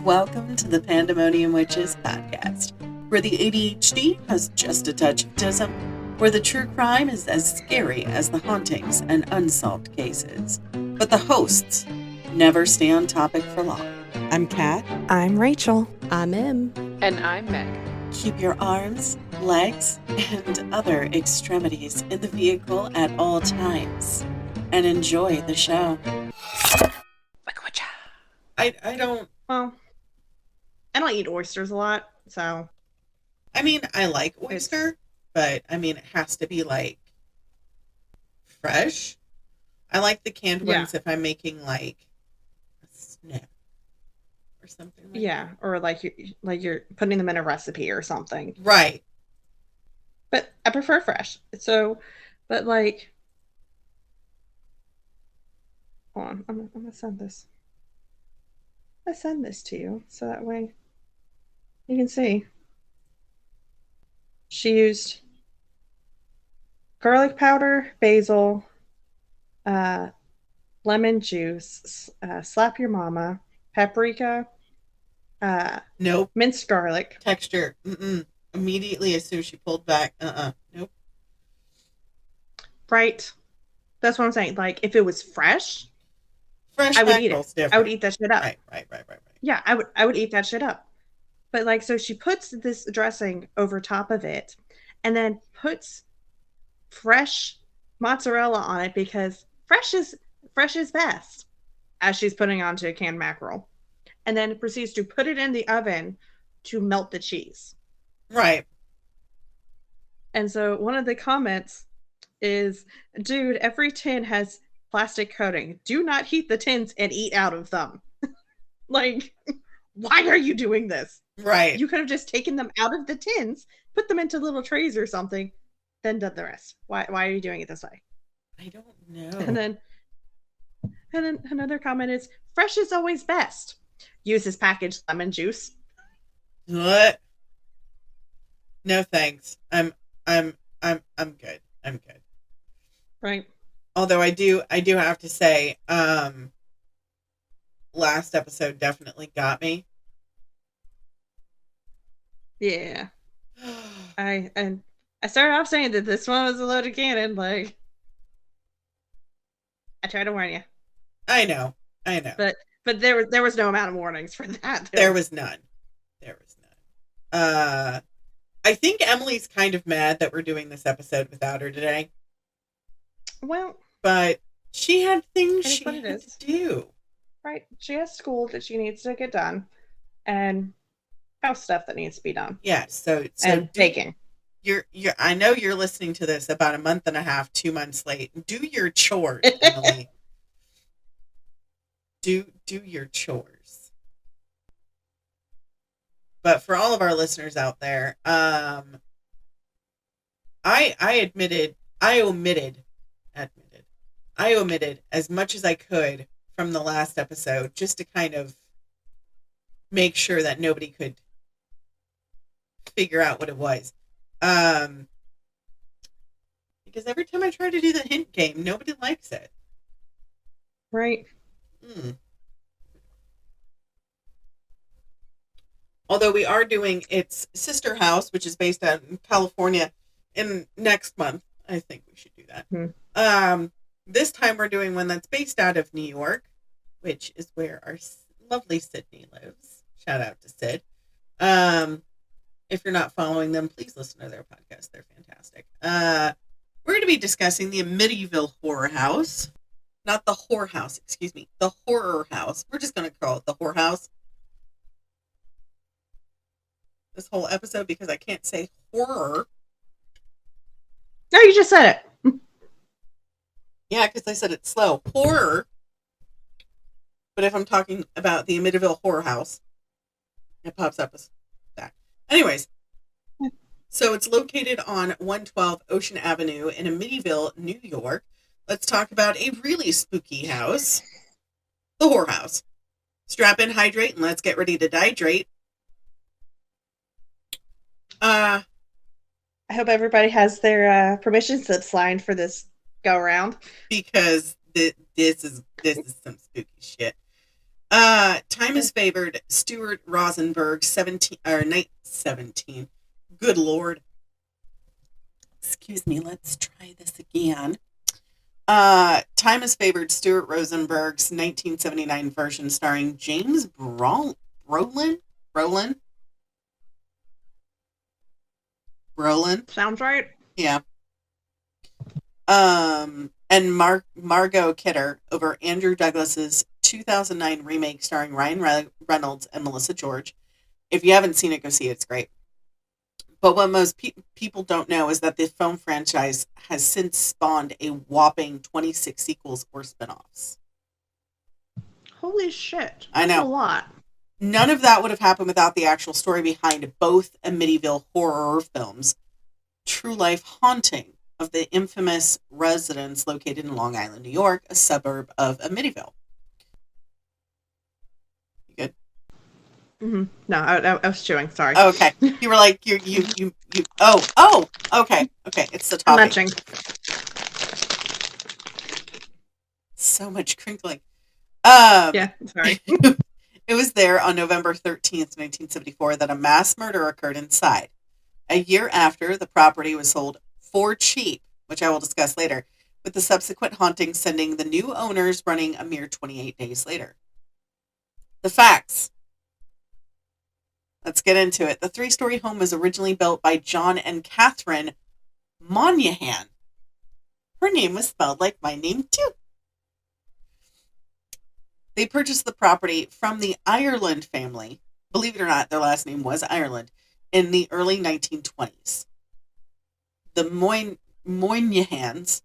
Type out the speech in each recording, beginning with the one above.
Welcome to the Pandemonium Witches podcast, where the ADHD has just a touch of autism, where the true crime is as scary as the hauntings and unsolved cases. But the hosts never stay on topic for long. I'm Kat. I'm Rachel. I'm Em. And I'm Meg. Keep your arms, legs, and other extremities in the vehicle at all times, and enjoy the show. I don't eat oysters a lot, so. I mean, I like oyster, but I mean, it has to be like fresh. I like the canned ones if I'm making like a snack or something like that. Or like you're putting them in a recipe or something. Right. But I prefer fresh. So, but like, hold on, I'm gonna send this. I send this to you so that way you can see. She used garlic powder, basil, lemon juice, slap your mama, paprika, nope, minced garlic, texture. Immediately as soon as she pulled back, nope. Right. That's what I'm saying. Like if it was fresh, I would eat it. Different. I would eat that shit up. Right. Yeah, I would eat that shit up. But like, so she puts this dressing over top of it and then puts fresh mozzarella on it because fresh is best, as she's putting onto a canned mackerel, and then proceeds to put it in the oven to melt the cheese. Right. And so one of the comments is, dude, every tin has plastic coating. Do not heat the tins and eat out of them. Like, why are you doing this? Right. You could have just taken them out of the tins, put them into little trays or something, then done the rest. Why are you doing it this way? I don't know. And then another comment is, fresh is always best. Use this packaged lemon juice. What? No thanks. I'm good. I'm good. Right. Although I do have to say, last episode definitely got me. Yeah. I started off saying that this one was a loaded cannon. Like, I tried to warn you. I know. But there was no amount of warnings for that. There was none. I think Emily's kind of mad that we're doing this episode without her today. Well, but she had things she had to do. Right. She has school that she needs to get done, and house stuff that needs to be done. Yeah. So and baking. I know you're listening to this about a month and a half, 2 months late. Do your chores, Emily. Do your chores. But for all of our listeners out there, I omitted as much as I could from the last episode just to kind of make sure that nobody could figure out what it was. Because every time I try to do the hint game, nobody likes it. Right. Although we are doing its sister house, which is based out in California, in next month. I think we should do that. This time we're doing one that's based out of New York, which is where our lovely Sydney lives. Shout out to Sid. If you're not following them, please listen to their podcast. They're fantastic. We're going to be discussing the Amityville Horror House. Not the Horror House, excuse me. The Horror House. We're just going to call it the Horror House this whole episode because I can't say horror. No, you just said it. Yeah, because I said it slow. Horror. But if I'm talking about the Amityville Horror House, it pops up as that. Anyways, so it's located on 112 Ocean Avenue in Amityville, New York. Let's talk about a really spooky house. The Horror House. Strap in, hydrate, and let's get ready to dihydrate. I hope everybody has their permission slips signed for this go around. Because this is some spooky shit. Time is favored. Stuart Rosenberg, 17 or night 17. Good Lord. Excuse me. Let's try this again. Time is favored. Stuart Rosenberg's 1979 version starring James Brolin. Sounds right. Yeah. And Margot Kidder over Andrew Douglas's 2009 remake starring Ryan Reynolds and Melissa George. If you haven't seen it, go see it. It's great. But what most people don't know is that the film franchise has since spawned a whopping 26 sequels or spinoffs. Holy shit. I know. That's a lot. None of that would have happened without the actual story behind both Amityville Horror films. True life haunting of the infamous residence located in Long Island, New York, a suburb of Amityville. You good? Mm-hmm. No, I was chewing. Sorry. Oh, okay. You were like, you. Oh, okay. It's the topic. Munching. So much crinkling. Yeah, sorry. It was there on November 13th, 1974, that a mass murder occurred inside. A year after, the property was sold for cheap, which I will discuss later, with the subsequent haunting sending the new owners running a mere 28 days later. The facts. Let's get into it. The 3-story home was originally built by John and Catherine Moynihan. Her name was spelled like my name, too. They purchased the property from the Ireland family. Believe it or not, their last name was Ireland. In the early 1920s. The Moynihans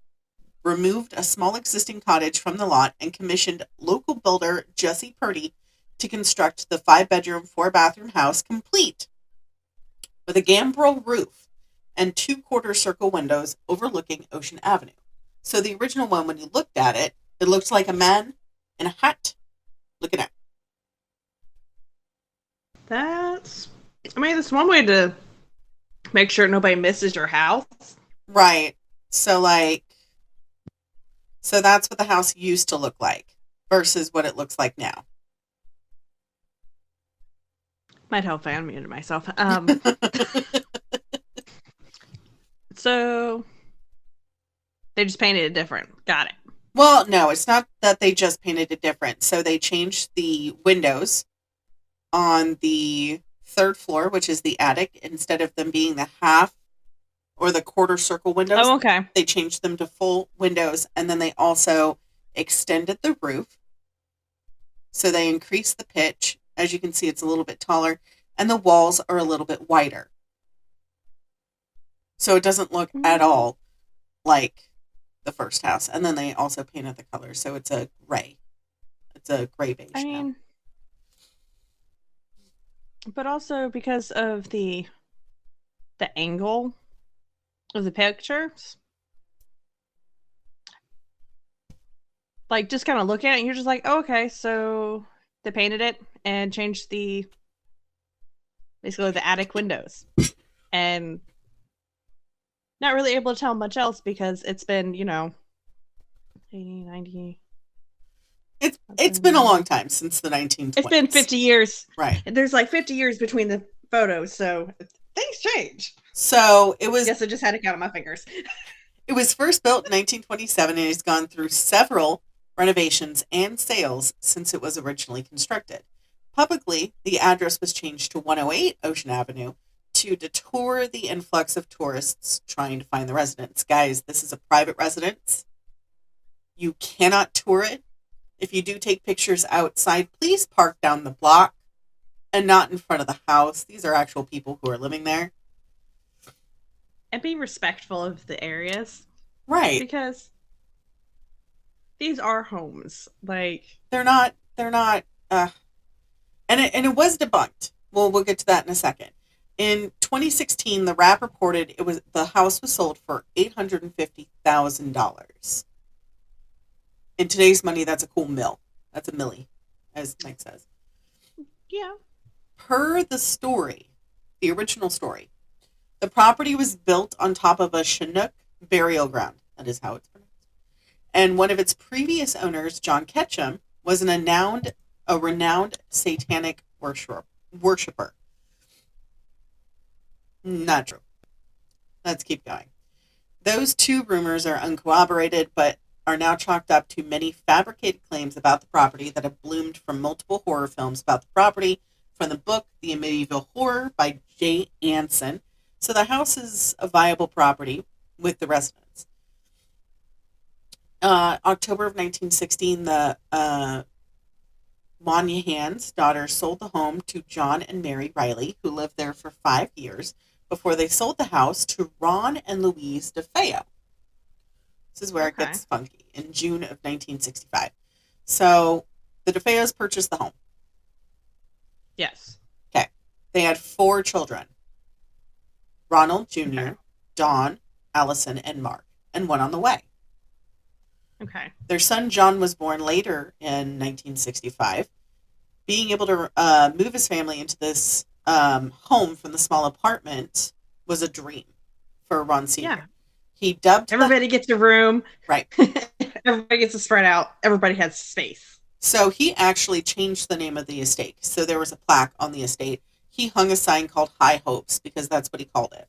removed a small existing cottage from the lot and commissioned local builder Jesse Purdy to construct the 5-bedroom, 4-bathroom house complete with a gambrel roof and 2 quarter-circle windows overlooking Ocean Avenue. So the original one, when you looked at it, it looked like a man in a hat looking out. That's one way to make sure nobody misses your house. Right. So that's what the house used to look like versus what it looks like now. Might help if I unmuted myself. So they just painted it different. Got it. Well, no, it's not that they just painted it different. So they changed the windows on the 3rd floor, which is the attic. Instead of them being the half or the quarter circle windows, oh, okay, they changed them to full windows. And then they also extended the roof. So they increased the pitch. As you can see, it's a little bit taller. And the walls are a little bit wider. So it doesn't look at all like the first house. And then they also painted the color. So it's a gray. It's a gray beige now. But also because of the angle of the pictures. Like, just kind of look at it and you're just like, oh, okay, so they painted it and changed basically the attic windows. And not really able to tell much else because it's been, 80, 90... It's been a long time since the 1920s. It's been 50 years. Right. There's like 50 years between the photos, so things change. So it was... Guess I just had to count on my fingers. It was first built in 1927 and has gone through several renovations and sales since it was originally constructed. Publicly, the address was changed to 108 Ocean Avenue to deter the influx of tourists trying to find the residence. Guys, this is a private residence. You cannot tour it. If you do take pictures outside, please park down the block and not in front of the house. These are actual people who are living there. And be respectful of the areas. Right. Because these are homes. Like, they're not and it was debunked. We'll get to that in a second. In 2016, the Wrap reported the house was sold for $850,000. In today's money, that's a cool mill. That's a millie, as Mike says. Yeah. Per the story, the original story, the property was built on top of a Chinook burial ground. That is how it's pronounced. And one of its previous owners, John Ketchum, was an a renowned satanic worshiper. Not true. Let's keep going. Those two rumors are uncorroborated, but are now chalked up to many fabricated claims about the property that have bloomed from multiple horror films about the property, from the book The Amityville Horror by J. Anson. So the house is a viable property with the residents. October of 1916, the Monahans' daughter sold the home to John and Mary Riley, who lived there for 5 years, before they sold the house to Ron and Louise DeFeo. This is where it gets funky. In June of 1965. So the DeFeos purchased the home. Yes. Okay. They had 4 children. Ronald Jr., Dawn, Allison, and Mark, and one on the way. Okay. Their son John was born later in 1965. Being able to move his family into this home from the small apartment was a dream for Ron Sr. Yeah. He dubbed everybody gets a room. Right. Everybody gets to spread out. Everybody has space. So he actually changed the name of the estate. So there was a plaque on the estate. He hung a sign called High Hopes because that's what he called it.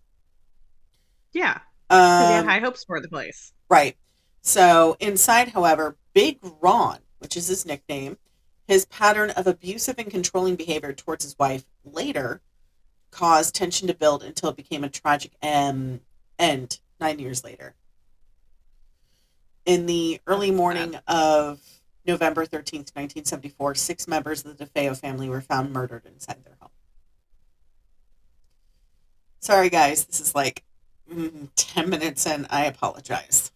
Yeah. Because he had high hopes for the place. Right. So inside, however, Big Ron, which is his nickname, his pattern of abusive and controlling behavior towards his wife later caused tension to build until it became a tragic end 9 years later. In the early morning of November 13th, 1974, 6 members of the DeFeo family were found murdered inside their home. Sorry, guys. This is like 10 minutes in. I apologize.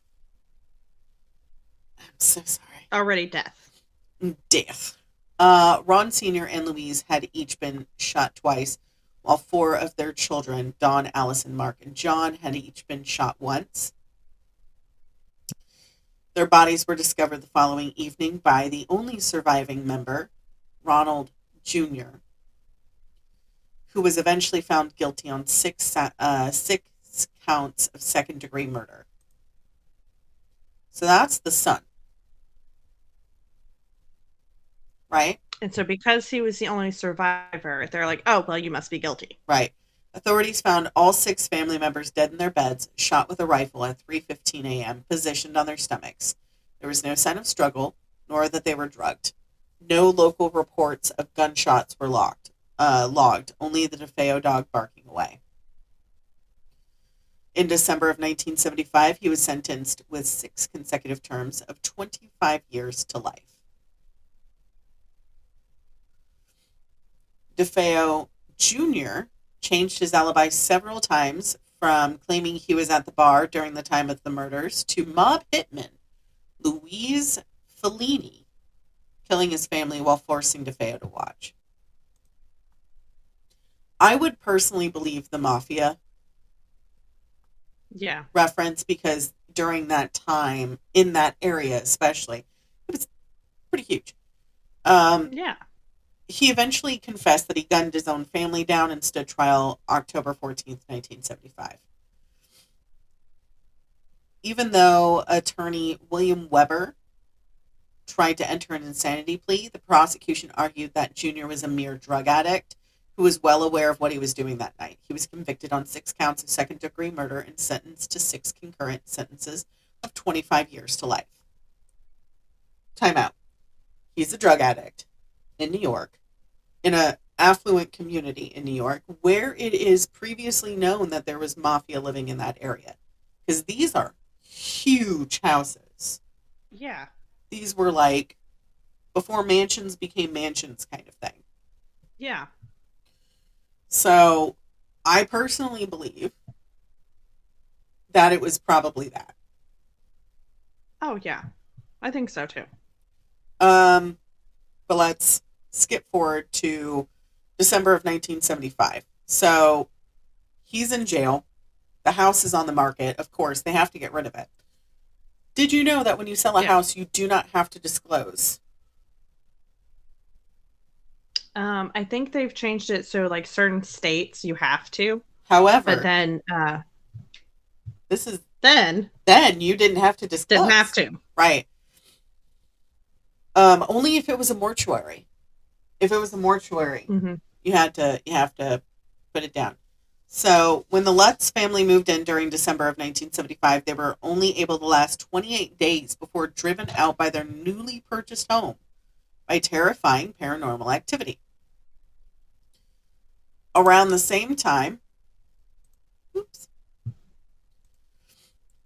I'm so sorry. Already death. Death. Ron Sr. and Louise had each been shot twice, while 4 of their children, Dawn, Allison, Mark, and John, had each been shot once. Their bodies were discovered the following evening by the only surviving member, Ronald Jr., who was eventually found guilty on 6 counts of second-degree murder. So that's the son. Right? And so because he was the only survivor, they're like, oh, well, you must be guilty. Right. Authorities found all 6 family members dead in their beds, shot with a rifle at 3:15 a.m., positioned on their stomachs. There was no sign of struggle, nor that they were drugged. No local reports of gunshots were logged, only the DeFeo dog barking away. In December of 1975, he was sentenced with 6 consecutive terms of 25 years to life. DeFeo Jr. changed his alibi several times, from claiming he was at the bar during the time of the murders to mob hitman Louise Fellini killing his family while forcing DeFeo to watch. I would personally believe the mafia reference, because during that time, in that area especially, it was pretty huge. He eventually confessed that he gunned his own family down and stood trial October 14th, 1975. Even though attorney William Weber tried to enter an insanity plea, the prosecution argued that Jr. was a mere drug addict who was well aware of what he was doing that night. He was convicted on 6 counts of second-degree murder and sentenced to 6 concurrent sentences of 25 years to life. Time out. He's a drug addict in New York, in an affluent community in New York, where it is previously known that there was mafia living in that area. Because these are huge houses. Yeah. These were like before mansions became mansions kind of thing. Yeah. So I personally believe that it was probably that. Oh, yeah. I think so, too. But let's skip forward to December of 1975. So he's in jail. The house is on the market. Of course, they have to get rid of it. Did you know that when you sell a house, you do not have to disclose? I think they've changed it so, like, certain states you have to. However, but then then you didn't have to disclose. Didn't have to. Right. Only if it was a mortuary. If it was a mortuary, Mm-hmm. you have to put it down. So when the Lutz family moved in during December of 1975, they were only able to last 28 days before driven out by their newly purchased home by terrifying paranormal activity. Around the same time, oops,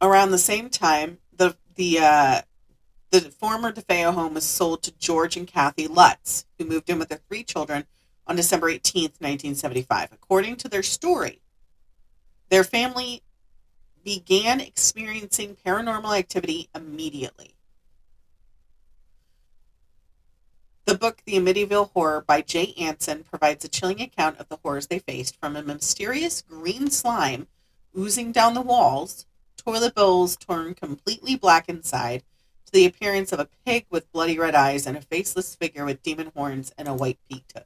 around the same time, the former DeFeo home was sold to George and Kathy Lutz, who moved in with their 3 children on December 18th, 1975. According to their story, their family began experiencing paranormal activity immediately. The book The Amityville Horror by Jay Anson provides a chilling account of the horrors they faced, from a mysterious green slime oozing down the walls, toilet bowls turned completely black inside, to the appearance of a pig with bloody red eyes and a faceless figure with demon horns and a white peaked hood.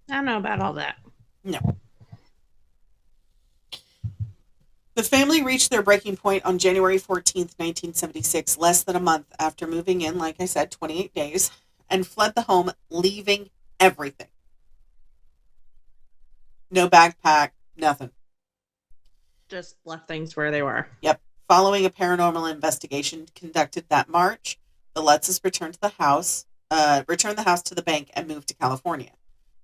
I don't know about all that. No. The family reached their breaking point on January 14th, 1976, less than a month after moving in, like I said, 28 days, and fled the home, leaving everything. No backpack, nothing. Just left things where they were. Yep. Following a paranormal investigation conducted that March, the Lutzes returned the house to the bank and moved to California.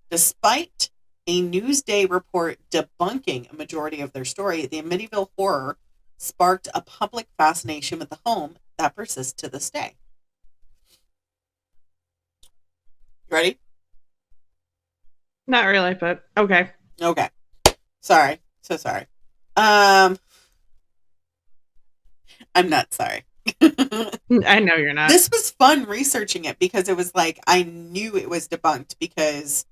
Despite a Newsday report debunking a majority of their story, the Amityville Horror sparked a public fascination with the home that persists to this day. You ready? Not really, but okay. Okay. Sorry. So sorry. I'm not sorry. I know you're not. This was fun researching it because it was like I knew it was debunked because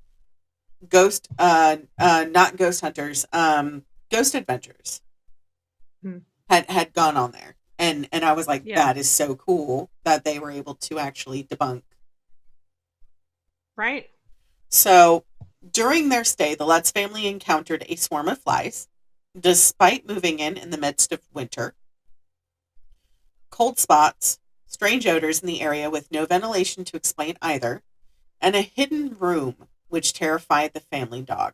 not Ghost Hunters, Ghost Adventures had gone on there, and I was like, that is so cool that they were able to actually debunk. Right. So during their stay, the Lutz family encountered a swarm of flies, despite moving in the midst of winter. Cold spots, strange odors in the area with no ventilation to explain either, and a hidden room which terrified the family dog.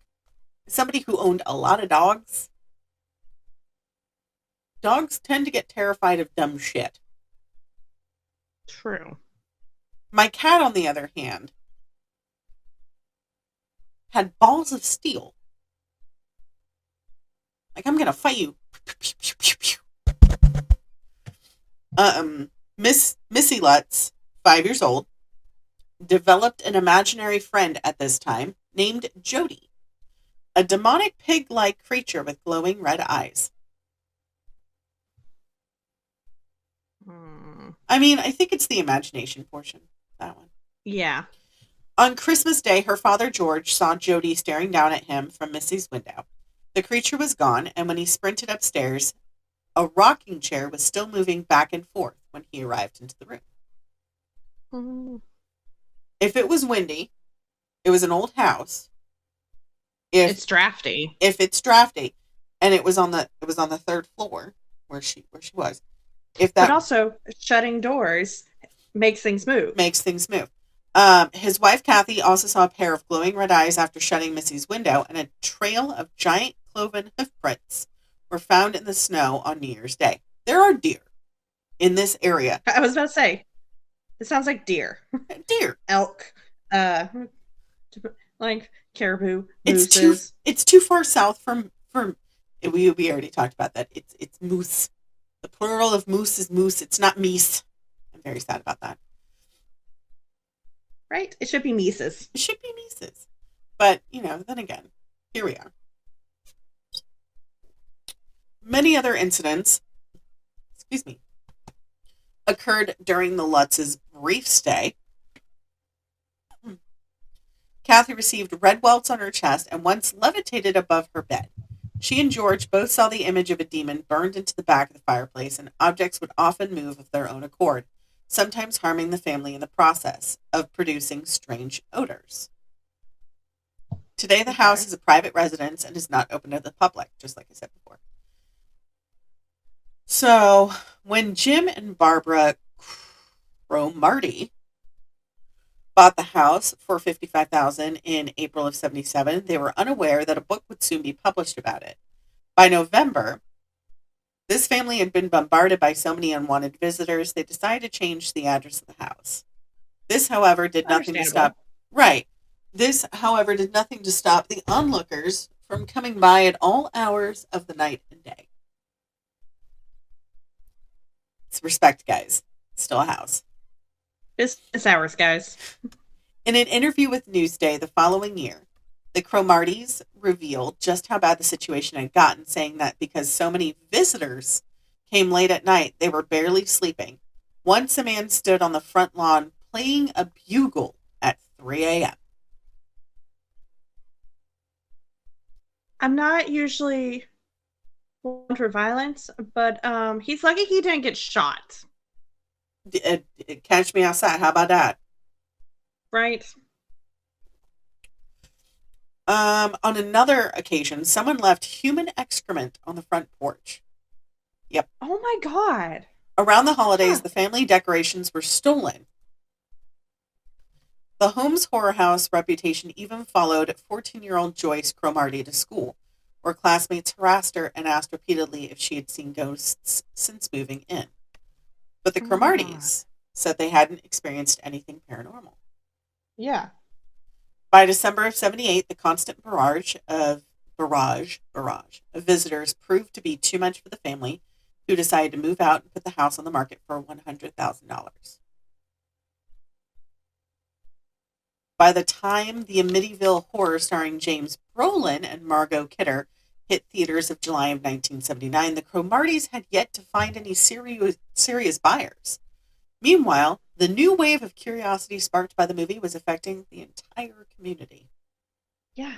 Somebody who owned a lot of dogs tend to get terrified of dumb shit. True. My cat, on the other hand, had balls of steel. Like, I'm gonna fight you. Missy Lutz, 5 years old, developed an imaginary friend at this time named Jody, a demonic pig-like creature with glowing red eyes. I mean, I think it's the imagination portion, that one. Yeah. On Christmas Day, her father George saw Jody staring down at him from Missy's window. The creature was gone, and when he sprinted upstairs, a rocking chair was still moving back and forth when he arrived into the room. If it was windy, it was an old house. It's drafty. If it's drafty, and it was on the 3rd floor where she was. But also shutting doors makes things move. His wife Kathy also saw a pair of glowing red eyes after shutting Missy's window, and a trail of giant cloven hoof prints were found in the snow on New Year's Day. There are deer in this area. I was about to say, it sounds like deer. Deer. Elk. Like caribou. Mooses. It's too far south from we already talked about that. It's moose. The plural of moose is moose. It's not meese. I'm very sad about that. Right? It should be Mises. It should be Mises. But, then again, here we are. Many other incidents, occurred during the Lutz's brief stay. Kathy received red welts on her chest and once levitated above her bed. She and George both saw the image of a demon burned into the back of the fireplace, and objects would often move of their own accord, sometimes harming the family in the process of producing strange odors. Today, the house is a private residence and is not open to the public, just like I said before. So when Jim and Barbara Cromartie bought the house for $55,000 in April of 77, they were unaware that a book would soon be published about it. By November, this family had been bombarded by so many unwanted visitors, they decided to change the address of the house. This, however, did nothing to stop. Right. This, however, did nothing to stop the onlookers from coming by at all hours of the night and day. It's respect, guys. It's still a house. Business hours, guys. In an interview with Newsday the following year, the Cromarties revealed just how bad the situation had gotten, saying that because so many visitors came late at night, they were barely sleeping. Once a man stood on the front lawn playing a bugle at 3 a.m. I'm not usually one for violence, but he's lucky he didn't get shot. Catch me outside. How about that? Right. On another occasion, someone left human excrement on the front porch. Yep. Oh my God. Around the holidays, the family decorations were stolen. The Holmes Horror House reputation even followed 14-year-old Joyce Cromartie to school, where classmates harassed her and asked repeatedly if she had seen ghosts since moving in. But the Cromarties said they hadn't experienced anything paranormal. Yeah. By December of 78, the constant barrage of visitors proved to be too much for the family, who decided to move out and put the house on the market for $100,000. By the time the Amityville Horror starring James Brolin and Margot Kidder hit theaters of July of 1979, the Cromarties had yet to find any serious buyers. Meanwhile, the new wave of curiosity sparked by the movie was affecting the entire community. Yeah.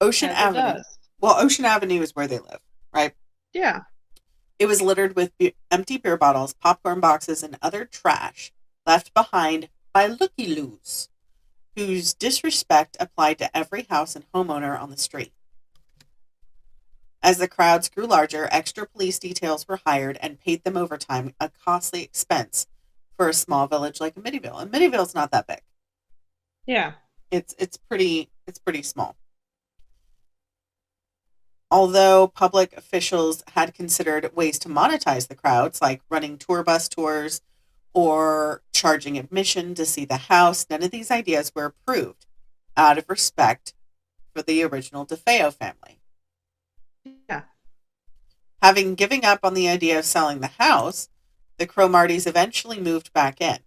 Ocean Avenue. Well, Ocean Avenue is where they live, right? Yeah. It was littered with empty beer bottles, popcorn boxes, and other trash left behind by looky-loos, whose disrespect applied to every house and homeowner on the street. As the crowds grew larger, extra police details were hired and paid them overtime, a costly expense for a small village like Amityville. And Amityville's not that big. Yeah. It's pretty small. Although public officials had considered ways to monetize the crowds, like running tour bus tours or charging admission to see the house, none of these ideas were approved out of respect for the original DeFeo family. Yeah. Having given up on the idea of selling the house, the Cromarties eventually moved back in.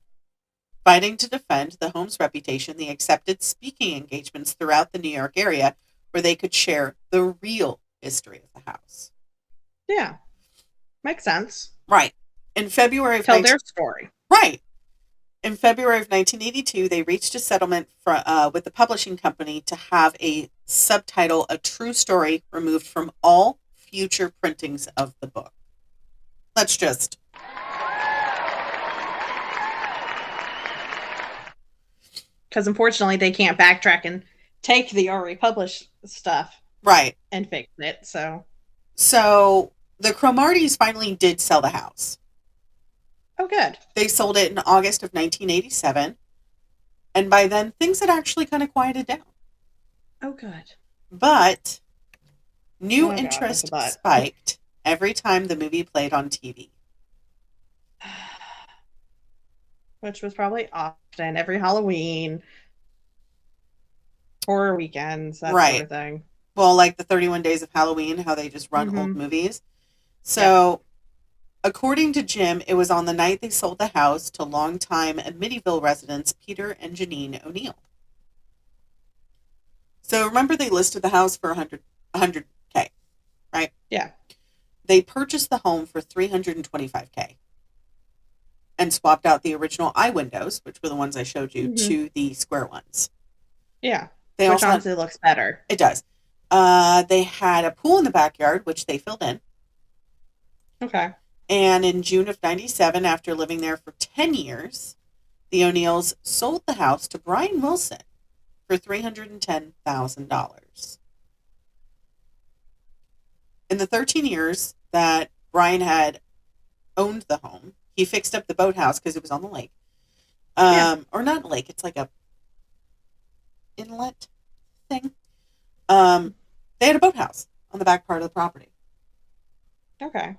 Fighting to defend the home's reputation, they accepted speaking engagements throughout the New York area where they could share the real history of the house. Yeah. Makes sense. Right. In February of Tell their story. Right. In February of 1982, they reached a settlement with the publishing company to have a subtitle, A True Story, removed from all future printings of the book. Let's just... Because unfortunately, they can't backtrack and take the already published stuff. Right. And fix it, so... So, the Cromarties finally did sell the house. Oh, good. They sold it in August of 1987. And by then, things had actually kind of quieted down. Oh, good. But new interest spiked every time the movie played on TV. Which was probably often, every Halloween, horror weekends, that sort of thing. Well, like the 31 Days of Halloween, how they just run old movies. So... According to Jim, it was on the night they sold the house to longtime Amityville residents Peter and Janine O'Neill. So remember they listed the house for $100K, right? Yeah. They purchased the home for $325K and swapped out the original eye windows, which were the ones I showed you, to the square ones. Yeah. Which honestly looks better. It does. They had a pool in the backyard, which they filled in. Okay. And in June of 97, after living there for 10 years, the O'Neills sold the house to Brian Wilson for $310,000. In the 13 years that Brian had owned the home. He fixed up the boathouse because it was on the lake. Or not lake, it's like a inlet thing. They had a boathouse on the back part of the property. Okay. I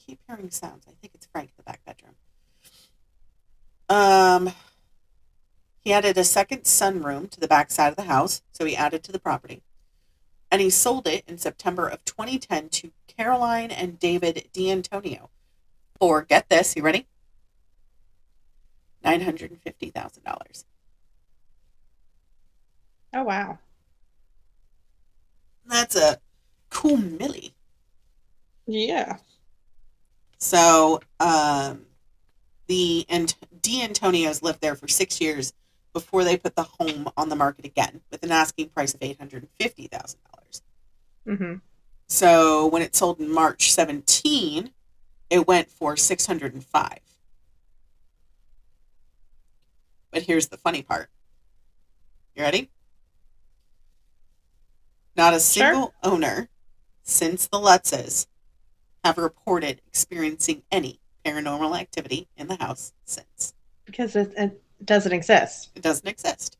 keep hearing sounds. I think it's Frank in the back bedroom. He added a second sunroom to the back side of the house, so he added to the property. And he sold it in September of 2010 to Caroline and David D'Antonio for, get this, you ready? $950,000. Oh, wow. That's a cool milli. Yeah. So, the D'Antonios lived there for 6 years before they put the home on the market again with an asking price of $850,000. Mm-hmm. So when it sold in March 17, it went for $605,000. But here's the funny part. You ready? Not a single owner since the Lutzes have reported experiencing any paranormal activity in the house since. Because it doesn't exist. It doesn't exist.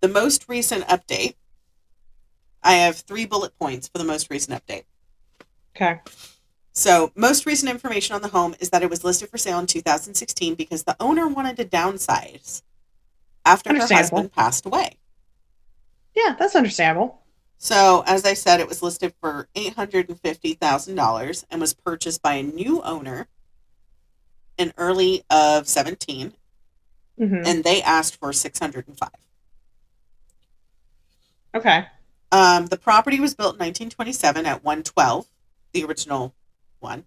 The most recent update, I have 3 bullet points for the most recent update. Okay. So, most recent information on the home is that it was listed for sale in 2016 because the owner wanted to downsize after her husband passed away. Yeah, that's understandable. So, as I said, it was listed for $850,000 and was purchased by a new owner in early of 17, and they asked for $605,000. Okay. The property was built in 1927 at 112, the original one.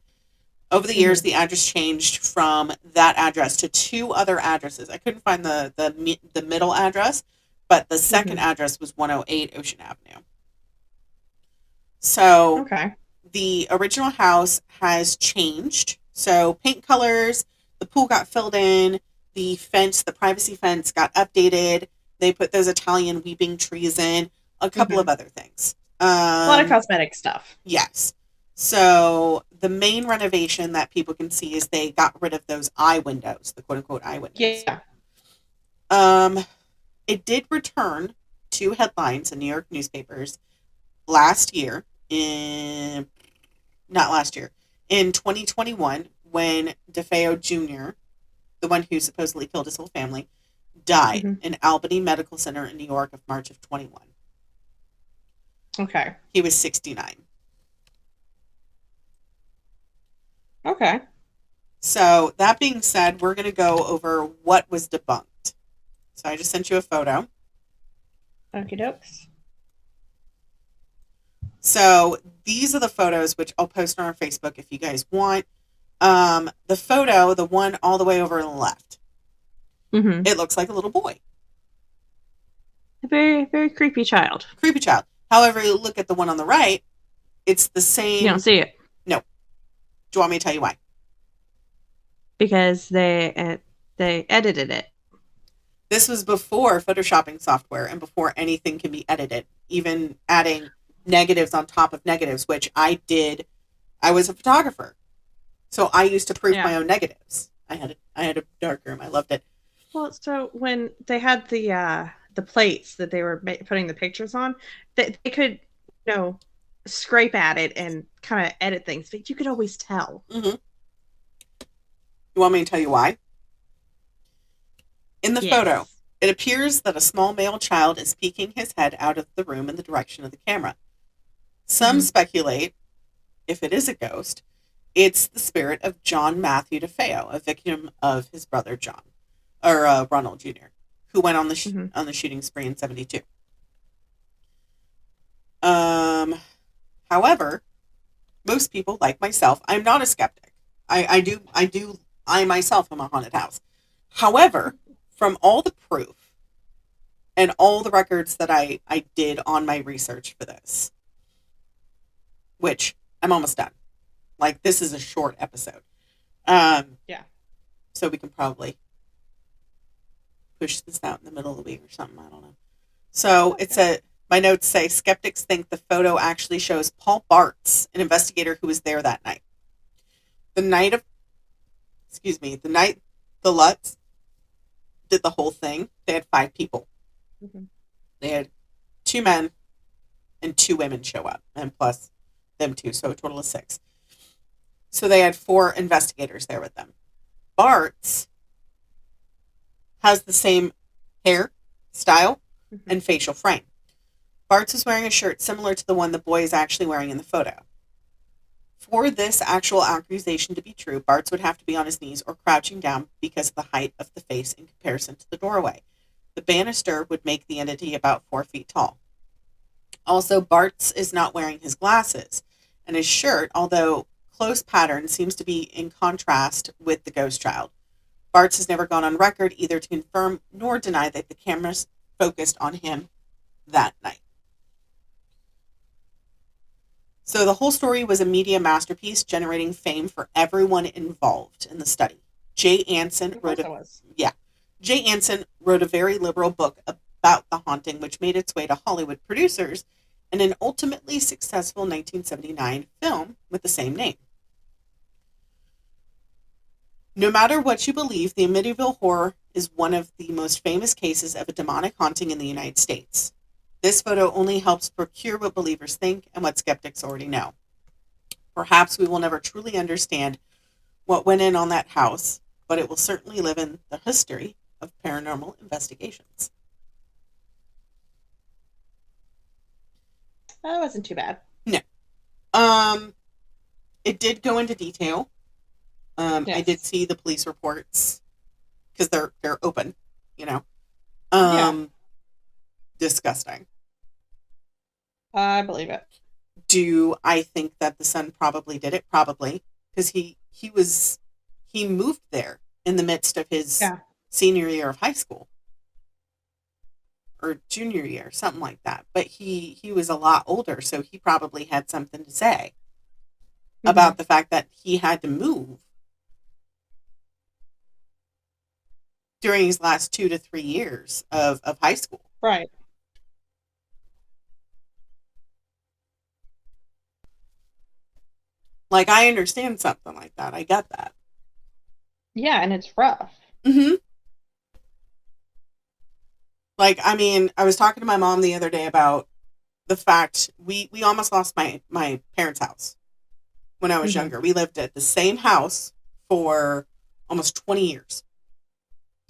Over the years, the address changed from that address to 2 other addresses. I couldn't find the middle address, but the second address was 108 Ocean Avenue. So, the original house has changed. So, paint colors, the pool got filled in, the fence, the privacy fence got updated. They put those Italian weeping trees in, a couple of other things. A lot of cosmetic stuff. Yes. So, the main renovation that people can see is they got rid of those eye windows, the quote-unquote eye windows. Yeah. It did return 2 headlines in New York newspapers last year, in 2021, when DeFeo Jr., the one who supposedly killed his whole family, died in Albany Medical Center in New York of March of 21. Okay. He was 69. Okay. So, that being said, we're going to go over what was debunked. So, I just sent you a photo. Okie dokes. So, these are the photos, which I'll post on our Facebook if you guys want. The photo, the one all the way over on the left, it looks like a little boy. A very, very creepy child. Creepy child. However, you look at the one on the right, it's the same. You don't see it. No. Do you want me to tell you why? Because they edited it. This was before Photoshopping software and before anything can be edited. Even adding negatives on top of negatives, which I did. I was a photographer, so I used to proof my own negatives. I had a dark room. I loved it. Well, so when they had the plates that they were putting the pictures on, they could, scrape at it and kind of edit things, but you could always tell. You want me to tell you why? In the photo, it appears that a small male child is peeking his head out of the room in the direction of the camera. Some speculate, if it is a ghost, it's the spirit of John Matthew DeFeo, a victim of his brother John, or Ronald Jr., who went on the shooting spree in 1972. However, most people, like myself, I'm not a skeptic. I myself am a haunted house. However, from all the proof and all the records that I did on my research for this, which I'm almost done. Like, this is a short episode. So we can probably push this out in the middle of the week or something. I don't know. So My notes say skeptics think the photo actually shows Paul Bartz, an investigator who was there that night. The night the Lutz did the whole thing, they had 5 people. Mm-hmm. They had 2 men and 2 women show up, and plus them 2, so a total of 6. So they had 4 investigators there with them. Bartz has the same hair, style, and facial frame. Bartz was wearing a shirt similar to the one the boy is actually wearing in the photo. For this actual accusation to be true, Bartz would have to be on his knees or crouching down because of the height of the face in comparison to the doorway. The banister would make the entity about 4 feet tall. Also, Bartz is not wearing his glasses, and his shirt, although close pattern, seems to be in contrast with the ghost child. Bartz has never gone on record either to confirm nor deny that the cameras focused on him that night. So the whole story was a media masterpiece, generating fame for everyone involved in the study. Jay Anson wrote a very liberal book about the haunting, which made its way to Hollywood producers and an ultimately successful 1979 film with the same name. No matter what you believe, the Amityville Horror is one of the most famous cases of a demonic haunting in the United States. This photo only helps procure what believers think and what skeptics already know. Perhaps we will never truly understand what went in on that house, but it will certainly live in the history of paranormal investigations. That wasn't too bad. No. It did go into detail. Yes. I did see the police reports because they're open, you know. Disgusting. I believe it. Do I think that the son probably did it? Probably, because he moved there in the midst of his senior year of high school or junior year, something like that. But he was a lot older, so he probably had something to say about the fact that he had to move during his last 2 to 3 years of high school. Right. Like, I understand something like that. I get that. Yeah, and it's rough. Mm-hmm. Like, I mean, I was talking to my mom the other day about the fact we almost lost my parents' house when I was younger. We lived at the same house for almost 20 years.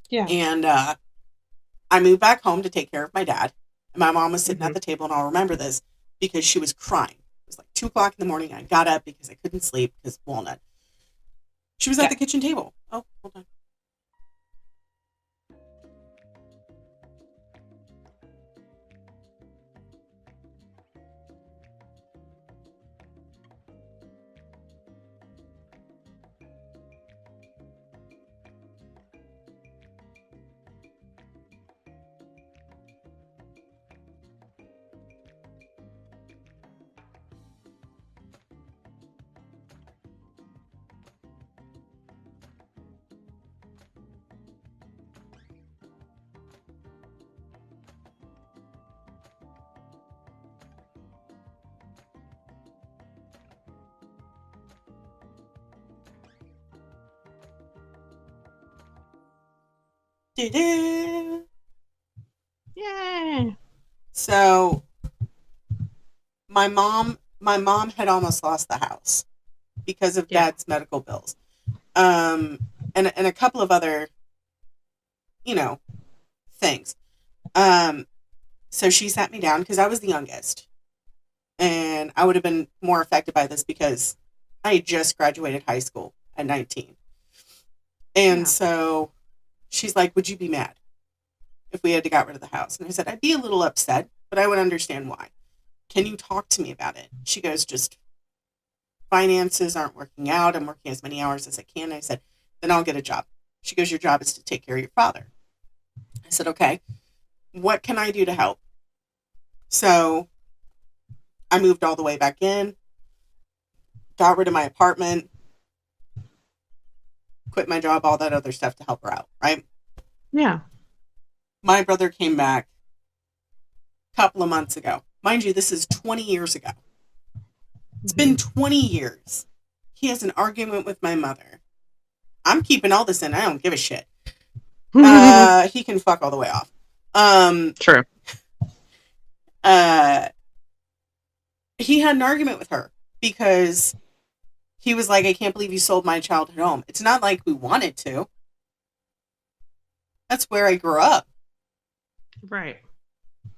Yeah. And I moved back home to take care of my dad. And my mom was sitting at the table, and I'll remember this because she was crying. It was like 2 o'clock in the morning. I got up because I couldn't sleep because Walnut. She was at the kitchen table. Oh, hold on. Yay. So my mom had almost lost the house because of Dad's medical bills. And a couple of other, things. So she sat me down because I was the youngest. And I would have been more affected by this because I had just graduated high school at 19. And so she's like, would you be mad if we had to get rid of the house? And I said, I'd be a little upset, but I would understand why. Can you talk to me about it? She goes, just finances aren't working out. I'm working as many hours as I can. I said, then I'll get a job. She goes, your job is to take care of your father. I said, okay, what can I do to help? So I moved all the way back in, got rid of my apartment, quit my job, all that other stuff to help her out, right? Yeah. My brother came back couple of months ago. Mind you, this is 20 years ago. It's Mm-hmm. been 20 years. He has an argument with my mother. I'm keeping all this in. I don't give a shit. He can fuck all the way off. True. He had an argument with her because he was like, I can't believe you sold my childhood home. It's not like we wanted to. That's where I grew up. Right.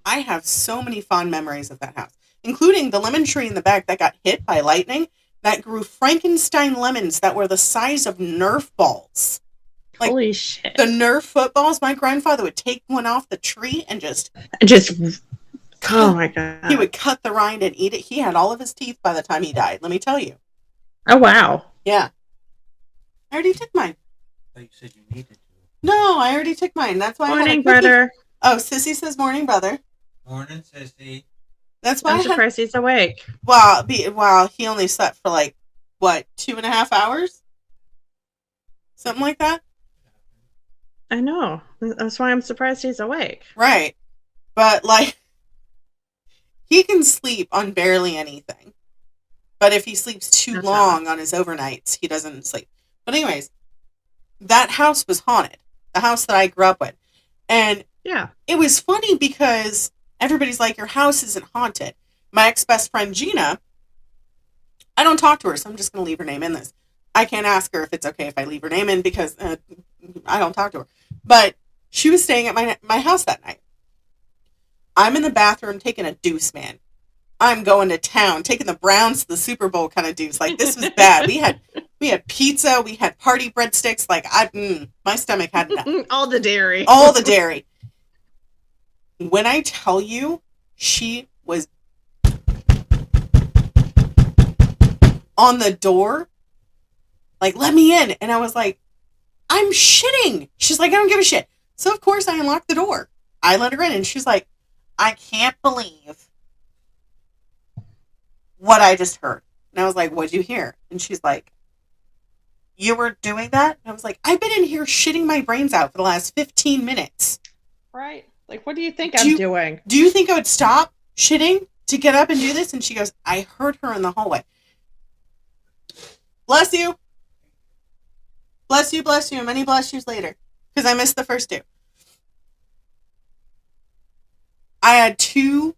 I have so many fond memories of that house, including the lemon tree in the back that got hit by lightning that grew Frankenstein lemons that were the size of Nerf balls. Like, holy shit. The Nerf footballs, my grandfather would take one off the tree and just oh my God. He would cut the rind and eat it. He had all of his teeth by the time he died, let me tell you. Oh, wow. Yeah. I already took mine. I thought you said you needed to. No, I already took mine. That's why morning, I had a brother. Oh, Sissy says morning, brother. Morning, Sissy. That's why I'm surprised he's awake. Wow, he only slept for like, what, 2.5 hours? Something like that? I know. That's why I'm surprised he's awake. Right. But, like, he can sleep on barely anything. But if he sleeps too long on his overnights, he doesn't sleep. But anyways, that house was haunted. The house that I grew up with. And yeah, it was funny because everybody's like, your house isn't haunted. My ex-best friend, Gina, I don't talk to her, so I'm just going to leave her name in this. I can't ask her if it's okay if I leave her name in because I don't talk to her. But she was staying at my house that night. I'm in the bathroom taking a deuce, man. I'm going to town, taking the Browns to the Super Bowl kind of deuce. Like, this was bad. We had pizza, we had party breadsticks. Like, my stomach had enough. all the dairy. All the dairy. When I tell you, she was on the door, like, let me in. And I was like, I'm shitting. She's like, I don't give a shit. So, of course, I unlocked the door. I let her in, and she's like, I can't believe what I just heard. And I was like, what'd you hear? And she's like, you were doing that? And I was like, I've been in here shitting my brains out for the last 15 minutes. Right. Like, what do you think I'm doing? Do you think I would stop shitting to get up and do this? And she goes, I heard her in the hallway. Bless you. Bless you, bless you. Many bless yous later. Because I missed the first two. I had two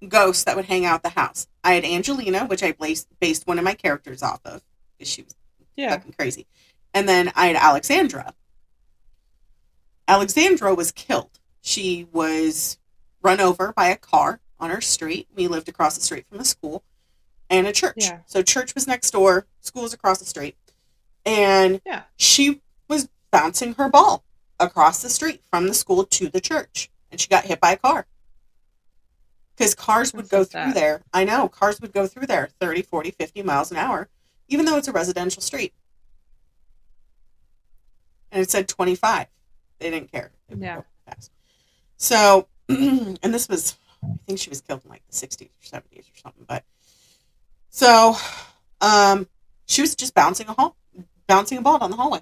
ghosts that would hang out the house. I had Angelina, which I based one of my characters off of. Because she was fucking crazy. And then I had Alexandra. Alexandra was killed. She was run over by a car on her street. We lived across the street from a school and a church. Yeah. So church was next door, school was across the street. And she was bouncing her ball across the street from the school to the church. And she got hit by a car. Because cars would go through there. I know, cars would go through there 30, 40, 50 miles an hour, even though it's a residential street. And it said 25. They didn't care. They would go fast. So, and this was, I think she was killed in like the 60s or 70s or something. But, so, she was just bouncing a ball down the hallway.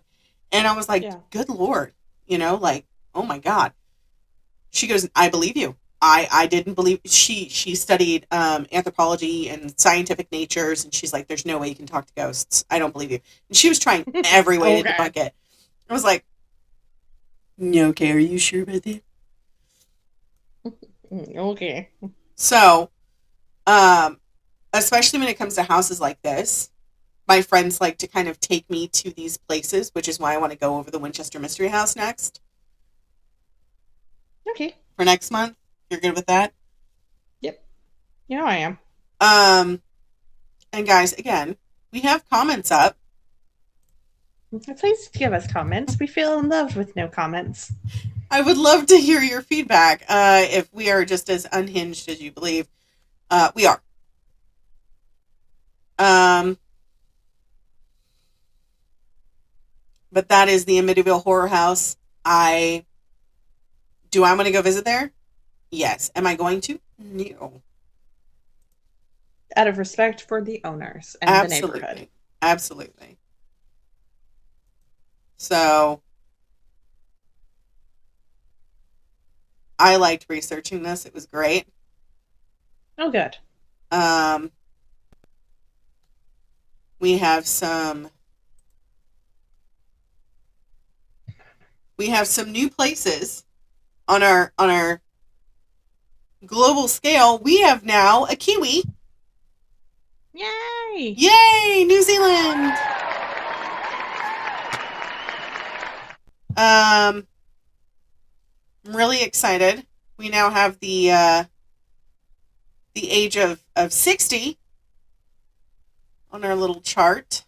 And I was like, good Lord, like, oh my God. She goes, I believe you. I didn't believe, she studied anthropology and scientific natures, and she's like, there's no way you can talk to ghosts. I don't believe you. And she was trying every way to debunk it. I was like, okay, are you sure about that? Okay. So, especially when it comes to houses like this, my friends like to kind of take me to these places, which is why I want to go over the Winchester Mystery House next. Okay. For next month. You're good with that? Yep. I am. And guys, again, we have comments up. Please give us comments. We feel in love with no comments. I would love to hear your feedback. If we are just as unhinged as you believe, we are. But that is the Amityville Horror House. I want to go visit there? Yes. Am I going to? No. Out of respect for the owners and the neighborhood. Absolutely. So, I liked researching this. It was great. Oh, good. We have some new places on our global scale. We have now a Kiwi. Yay! Yay, New Zealand. I'm really excited. We now have the age of 60 on our little chart.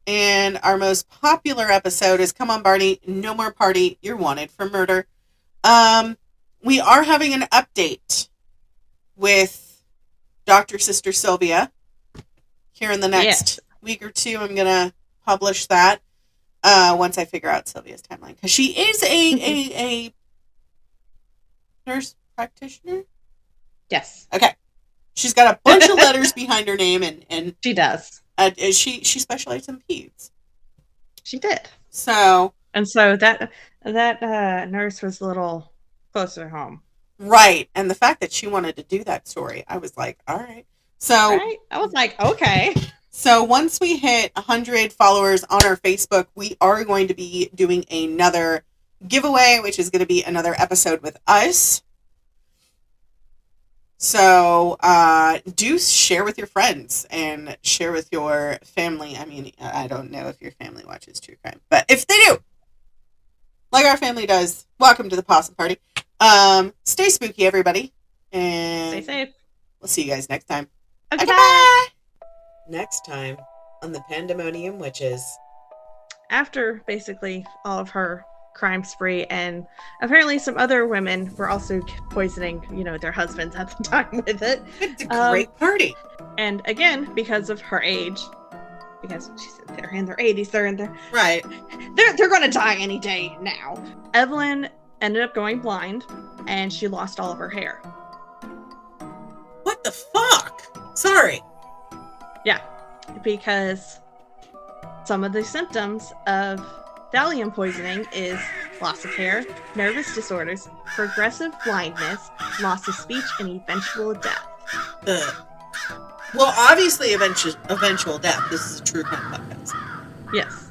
And our most popular episode is Come On Barney, No More Party, You're Wanted for Murder. We are having an update with Dr. Sister Sylvia here in the next week or two. I'm going to publish that once I figure out Sylvia's timeline. Because she is a nurse practitioner? Yes. Okay. She's got a bunch of letters behind her name, and she does. She specialized in peds. She did. So that nurse was a little closer to home. Right. And the fact that she wanted to do that story, I was like, all right. So right? I was like, okay. So once we hit 100 followers on our Facebook, we are going to be doing another giveaway, which is going to be another episode with us. So do share with your friends and share with your family. I mean, I don't know if your family watches true crime, but if they do, like our family does, welcome to the Possum Party. Stay spooky, everybody. And stay safe. We'll see you guys next time. Okay. Bye. Next time on the Pandemonium Witches. After basically all of her crime spree, and apparently some other women were also poisoning, their husbands at the time with it. It's a great party. And again, because of her age, because they're in their 80s, they're going to die any day now. Evelyn ended up going blind, and she lost all of her hair. What the fuck? Sorry. Yeah, because some of the symptoms of thallium poisoning is loss of hair, nervous disorders, progressive blindness, loss of speech, and eventual death. Well, obviously eventual death. This is a true crime podcast. Yes.